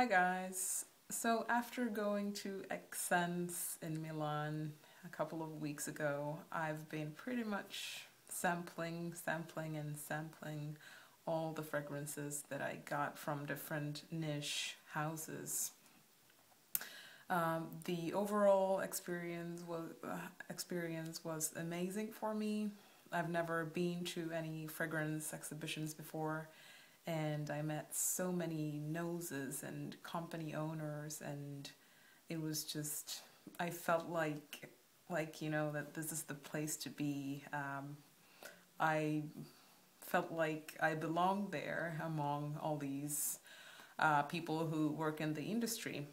Hi guys. So after going to Essence in Milan a couple of weeks ago, I've been pretty much sampling all the fragrances that I got from different niche houses. The overall experience was amazing for me. I've never been to any fragrance exhibitions before, and I met so many noses and company owners, and it was just, I felt like that this is the place to be. I felt like I belonged there among all these people who work in the industry.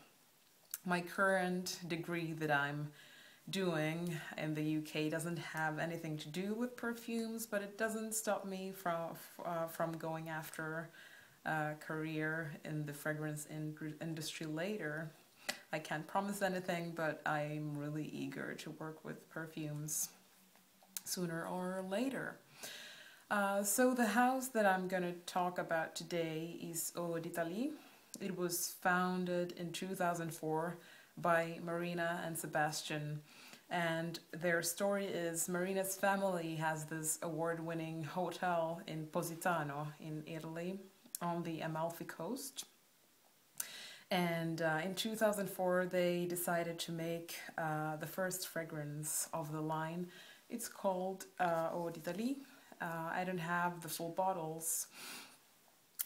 My current degree that I'm doing in the UK doesn't have anything to do with perfumes, but it doesn't stop me from going after a career in the fragrance industry later. I can't promise anything, but I'm really eager to work with perfumes sooner or later. So the house that I'm going to talk about today is Eau d'Italie. It was founded in 2004 by Marina and Sebastian, and their story is Marina's family has this award-winning hotel in Positano in Italy on the Amalfi Coast, and in 2004 they decided to make the first fragrance of the line. It's called Eau d'Italie. I don't have the full bottles,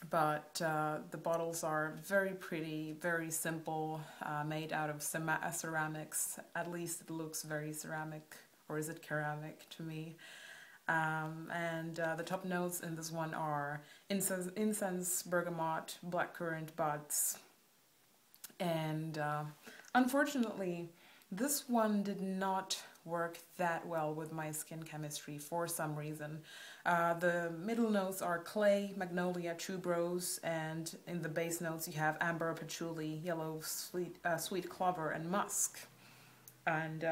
but the bottles are very pretty, very simple, made out of ceramics. At least it looks very ceramic, or is it ceramic to me? And the top notes in this one are incense, bergamot, blackcurrant buds, and unfortunately this one did not work that well with my skin chemistry for some reason. The middle notes are clay, magnolia, tuberose, and in the base notes you have amber, patchouli, yellow, sweet clover, and musk. And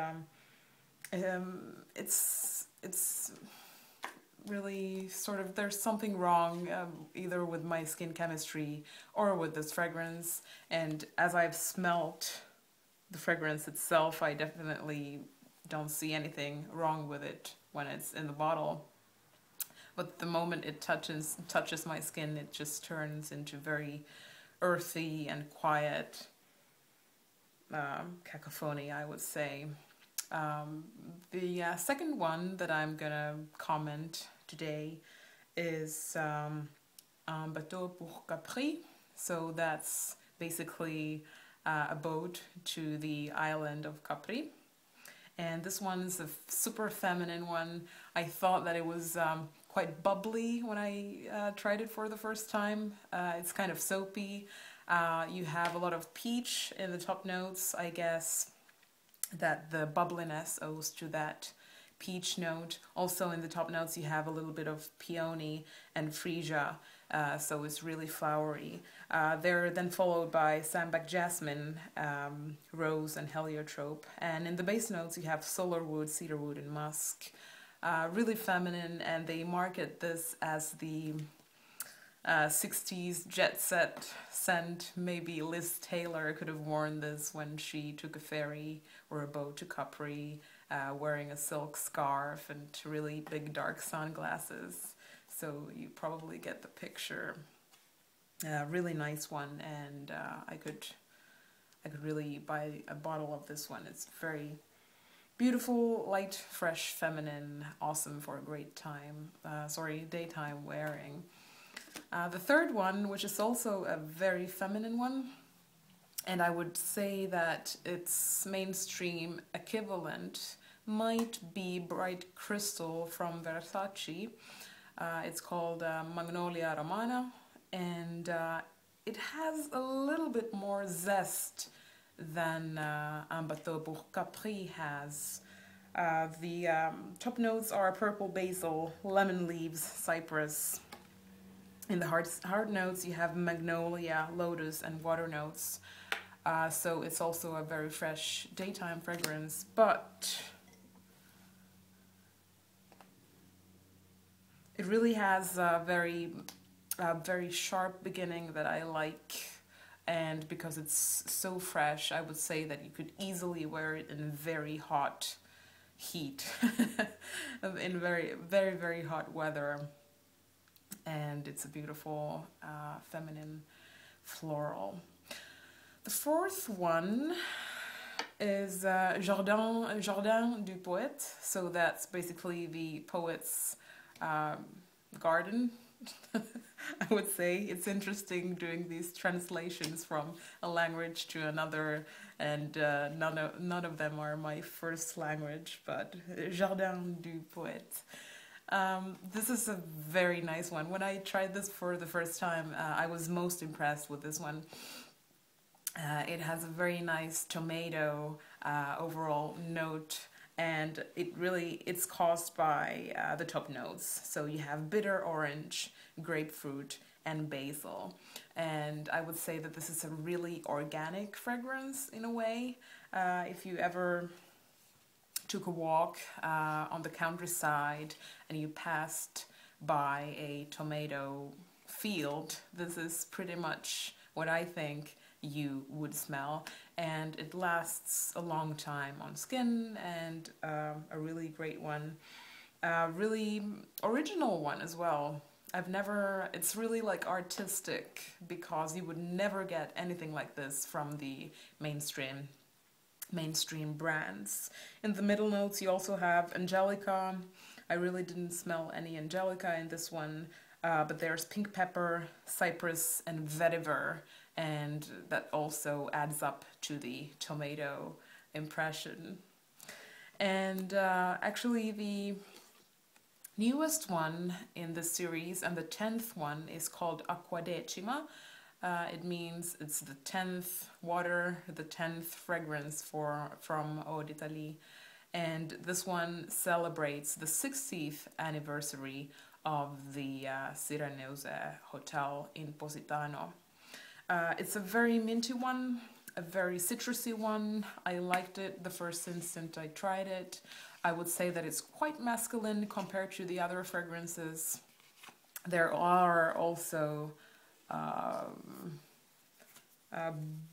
it's really sort of, there's something wrong either with my skin chemistry or with this fragrance. And as I've smelt the fragrance itself, I definitely don't see anything wrong with it when it's in the bottle. But the moment it touches my skin, it just turns into very earthy and quiet cacophony, I would say. The second one that I'm gonna comment today is Bateau pour Capri. So that's basically a boat to the island of Capri. And this one's a super feminine one. I thought that it was quite bubbly when I tried it for the first time. It's kind of soapy. You have a lot of peach in the top notes. I guess that the bubbliness owes to that peach note. Also in the top notes you have a little bit of peony and FREESIA, so it's really flowery. They're then followed by sambac, jasmine, rose, and heliotrope. And in the base notes you have solarwood, cedarwood, and musk. Really feminine, and they market this as the 60s jet set scent. Maybe Liz Taylor could have worn this when she took a ferry or a boat to Capri, wearing a silk scarf and really big dark sunglasses. So you probably get the picture. Really nice one, and I could really buy a bottle of this one. It's very beautiful, light, fresh, feminine, awesome for a great time, daytime wearing. The third one, which is also a very feminine one, and I would say that its mainstream equivalent might be Bright Crystal from Versace. It's called Magnolia Romana, and it has a little bit more zest than Bateau pour Capri has. The top notes are purple basil, lemon leaves, cypress. In the hard notes you have magnolia, lotus, and water notes. So it's also a very fresh daytime fragrance, but it really has a very sharp beginning that I like, and because it's so fresh, I would say that you could easily wear it in very hot heat, in very hot weather. And it's a beautiful feminine floral. The fourth one is Jardin du Poete. So that's basically the poet's garden. I would say it's interesting doing these translations from a language to another, and none of them are my first language, but Jardin du Poete. This is a very nice one. When I tried this for the first time, I was most impressed with this one. It has a very nice tomato overall note, and it's caused by the top notes. So you have bitter orange, grapefruit, and basil. And I would say that this is a really organic fragrance in a way. If you ever took a walk on the countryside and you passed by a tomato field, this is pretty much what I think you would smell, and it lasts a long time on skin, and a really great one, really original one as well. It's really like artistic, because you would never get anything like this from the mainstream brands. In the middle notes you also have angelica. I really didn't smell any angelica in this one, but there's pink pepper, cypress, and vetiver, and that also adds up to the tomato impression. And actually the newest one in the series, and the 10th one, is called Acqua Decima. It means it's the 10th water, the 10th fragrance from Eau d'Italie. And this one celebrates the 60th anniversary of the Sirenuse hotel in Positano. It's a very minty one, a very citrusy one. I liked it the first instant I tried it. I would say that it's quite masculine compared to the other fragrances. There are also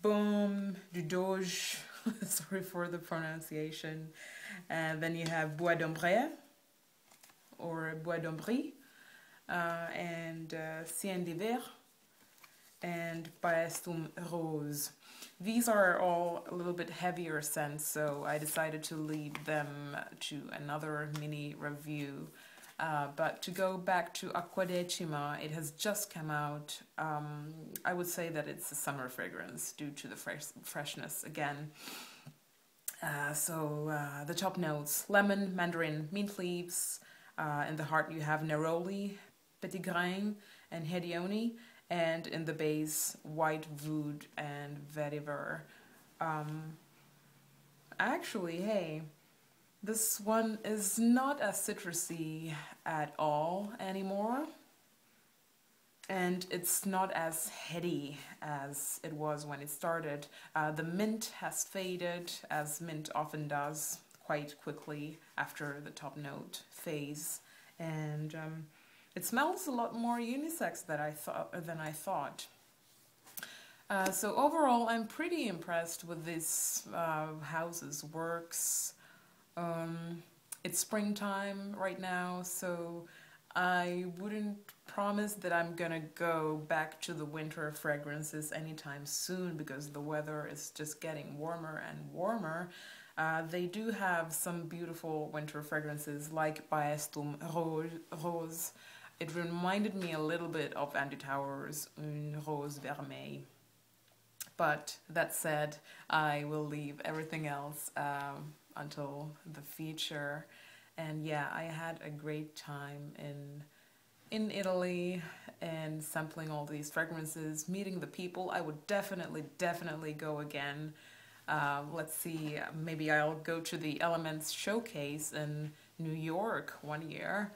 Baume du Doge, sorry for the pronunciation. And then you have Bois d'Ombre, or Bois d'Ombry, and Cien d'Hiver, and Paestum Rose. These are all a little bit heavier scents, so I decided to leave them to another mini review. But to go back to Acqua Decima, it has just come out. I would say that it's a summer fragrance due to the freshness again. The top notes: lemon, mandarin, mint leaves. In the heart you have neroli, petitgrain, and hedione. And in the base, white wood and vetiver. Actually, hey, this one is not as citrusy at all anymore. And it's not as heady as it was when it started. The mint has faded, as mint often does, quite quickly after the top note phase. And it smells a lot more unisex than I thought. So overall, I'm pretty impressed with this house's works. It's springtime right now, so I wouldn't promise that I'm gonna go back to the winter fragrances anytime soon, because the weather is just getting warmer and warmer. They do have some beautiful winter fragrances like Paestum Rose. It reminded me a little bit of Andy Towers' Une Rose Vermeille. But that said, I will leave everything else until the feature. And yeah, I had a great time in Italy and sampling all these fragrances, meeting the people. I would definitely go again. Let's see, maybe I'll go to the Elements showcase in New York one year.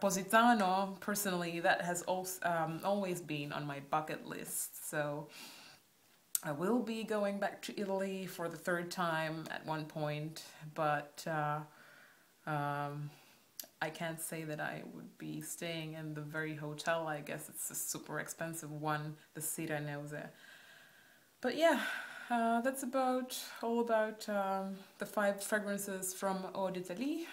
Positano, personally, that has also, always been on my bucket list, so I will be going back to Italy for the 3rd time at one point, but I can't say that I would be staying in the very hotel. I guess it's a super expensive one, the Sirenuse. But yeah, that's about all about the 5 fragrances from Eau d'Italie.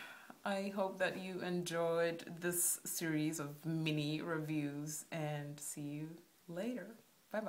I hope that you enjoyed this series of mini reviews and see you later.